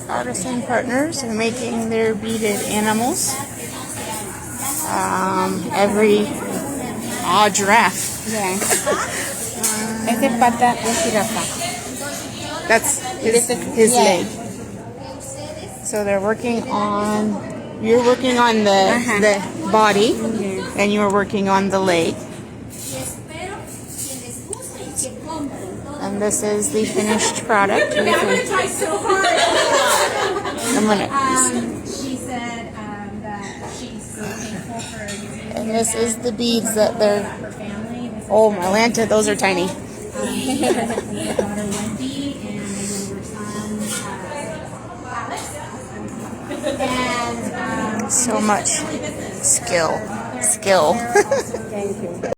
Artisan partners are making their beaded animals. Giraffe. Yeah. Este pata de jirafa. That's his leg. So they're working on. You're working on the body, and you're working on the leg. And this is the finished product. I'm gonna try so hard. She said that she's so thankful for you. And this is the beads that they're. Oh, my Lanta, those are tiny. Her daughter Wendy and my younger son Alex. And So much skill. Thank you.